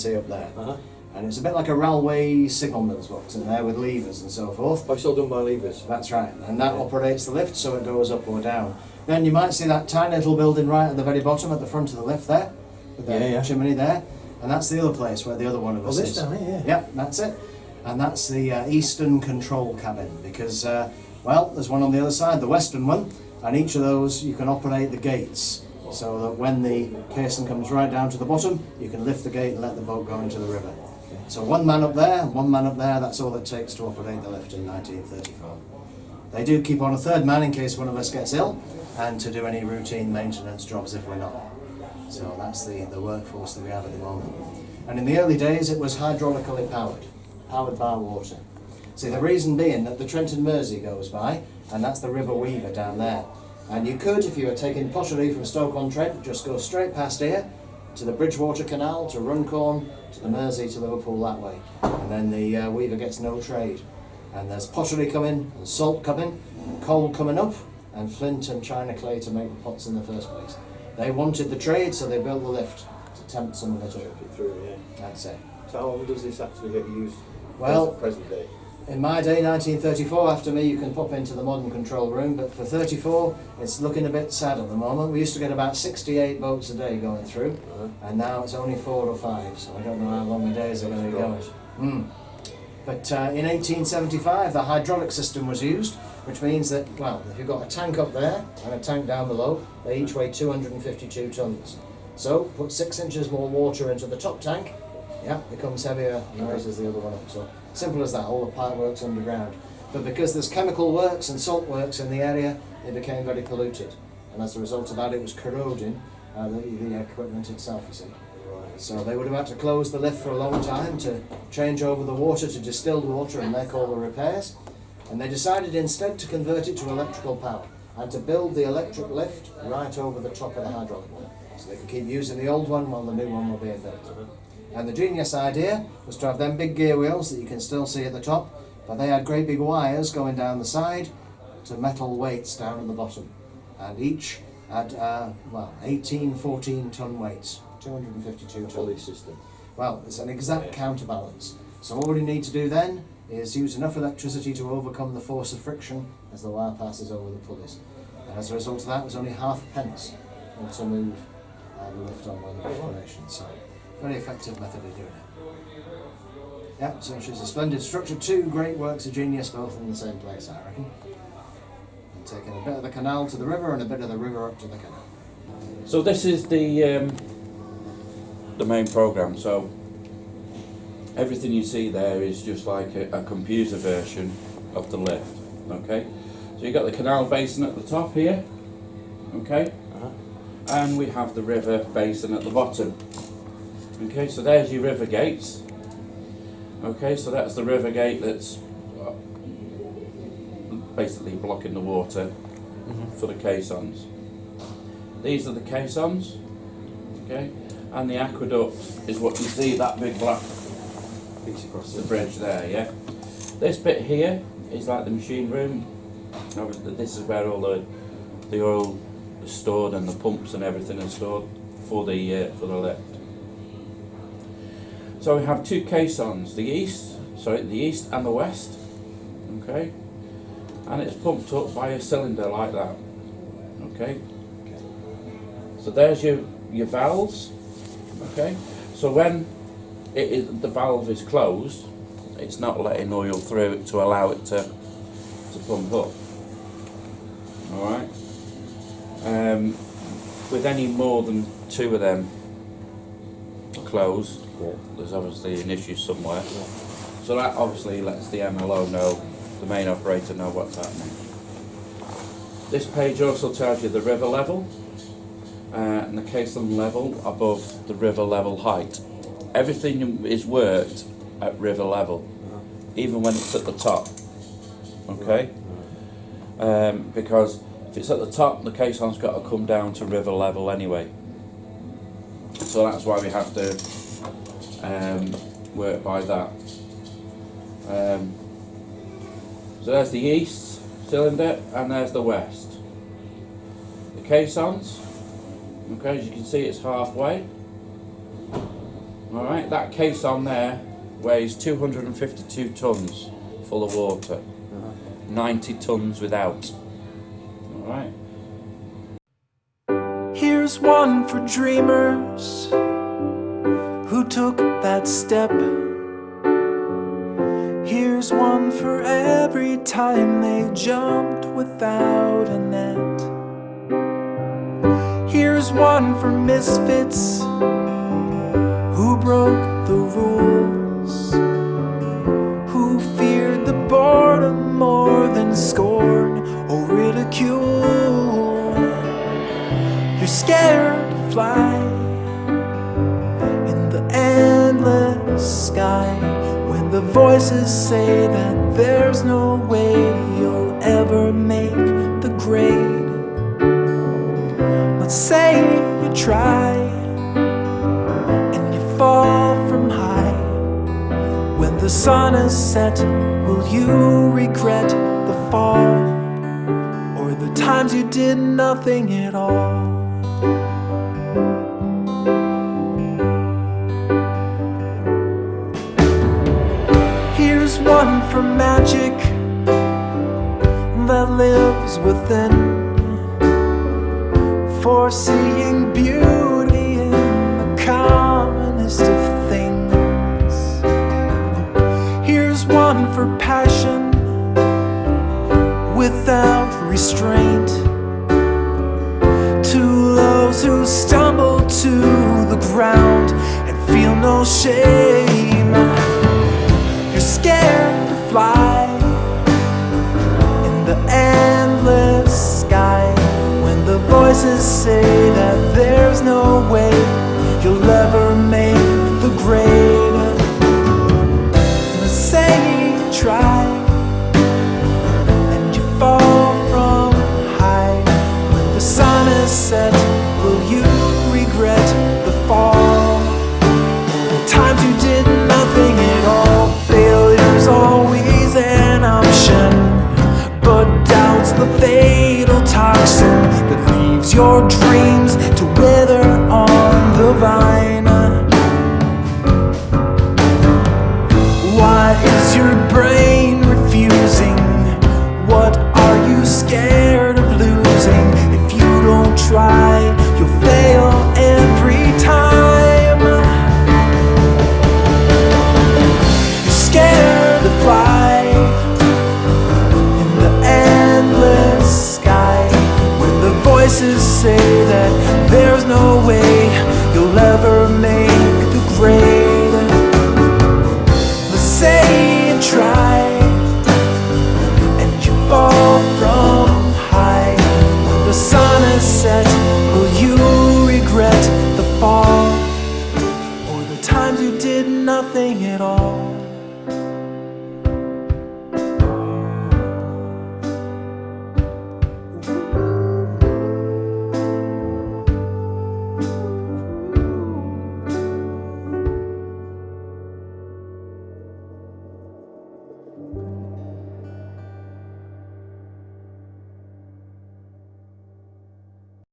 see up there. And it's a bit like a railway signalman's box in there with levers and so forth. Oh, it's all done by levers? That's right, and that operates the lift so it goes up or down. Then you might see that tiny little building right at the very bottom at the front of the lift there, with the chimney there, and that's the other place where the other one of us is. Down here? Yeah, that's it. And that's the eastern control cabin, because, well, there's one on the other side, the western one, and each of those you can operate the gates, so that when the caisson comes right down to the bottom, you can lift the gate and let the boat go into the river. So one man up there, one man up there, that's all it takes to operate the lift in 1934. They do keep on a third man in case one of us gets ill, and to do any routine maintenance jobs if we're not. So that's the workforce that we have at the moment. And in the early days it was hydraulically powered by water. See, the reason being that the Trent and Mersey goes by, and that's the River Weaver down there. And you could, if you were taking pottery from Stoke-on-Trent, just go straight past here, to the Bridgewater Canal, to Runcorn, to the Mersey, to Liverpool that way. And then the Weaver gets no trade. And there's pottery coming, and salt coming, and coal coming up, and flint and china clay to make the pots in the first place. They wanted the trade, so they built the lift to tempt some of it up. That's it. So how long does this actually get used? Well, present day? In my day, 1934, after me, you can pop into the modern control room, but for 34, it's looking a bit sad at the moment. We used to get about 68 boats a day going through, and now it's only 4 or 5, so I don't know how long the days are going to go. But in 1875, the hydraulic system was used, which means that, well, if you've got a tank up there and a tank down below, they each weigh 252 tonnes. So, put 6 inches more water into the top tank, becomes heavier and raises the other one up. So, simple as that, all the pipe works underground. But because there's chemical works and salt works in the area, it became very polluted. And as a result of that, it was corroding the equipment itself, you see. So they would have had to close the lift for a long time to change over the water to distilled water and make all the repairs. And they decided instead to convert it to electrical power and to build the electric lift right over the top of the hydraulic one. So they could keep using the old one while the new one will be built. And the genius idea was to have them big gear wheels that you can still see at the top, but they had great big wires going down the side to metal weights down at the bottom. And each had, 18 14-ton weights, 252 tons. System. Well, it's an exact counterbalance. So all you need to do then is use enough electricity to overcome the force of friction as the wire passes over the pulleys. And as a result of that, it was only half a pence to move the lift on one operation. So, very effective method of doing it. Yeah, so she's a splendid structure. 2 great works of genius, both in the same place, I reckon. And taking a bit of the canal to the river and a bit of the river up to the canal. So this is the main program. So everything you see there is just like a computer version of the lift. Okay. So you've got the canal basin at the top here. Okay. And we have the river basin at the bottom. Okay, so there's your river gates. Okay, so that's the river gate that's basically blocking the water for the caissons. These are the caissons. Okay, and the aqueduct is what you see, that big black piece across the bridge there. Yeah. This bit here is like the machine room. This is where all the oil is stored and the pumps and everything is stored for the lift. So we have 2 caissons, the east and the west, okay, and it's pumped up by a cylinder like that, okay. So there's your valves, okay. So when the valve is closed, it's not letting oil through it to allow it to pump up. All right. With any more than 2 of them closed, there's obviously an issue somewhere. So that obviously lets the MLO know, the main operator know what's happening. This page also tells you the river level and the caisson level above the river level height. Everything is worked at river level, even when it's at the top. Okay? Because if it's at the top, the caisson's got to come down to river level anyway. So that's why we have to work by that. So there's the east cylinder and there's the west. The caissons, okay, as you can see it's halfway. Alright, that case on there weighs 252 tonnes full of water. 90 tonnes without. Alright. Here's one for dreamers who took that step. Here's one for every time they jumped without a net. Here's one for misfits who broke the rules, who feared the boredom more than scorn or ridicule. You're scared to fly in the endless sky when the voices say that there's no way you'll ever make the grade. Let's say you try and you fall from high. When the sun is set, will you regret the fall or the times you did nothing at all? Here's one for magic that lives within, for seeing beauty in the commonest of things. Here's one for passion without restraint, to those who stumble to the ground and feel no shame. You're scared to fly in the endless sky when the voices say that there's no way you'll ever make the grade. Let's say you try and you fall from high. When the sun is set, will you regret the fall? The times you did nothing at all. Failure's always an option, but doubt's the fatal toxin that leaves your dream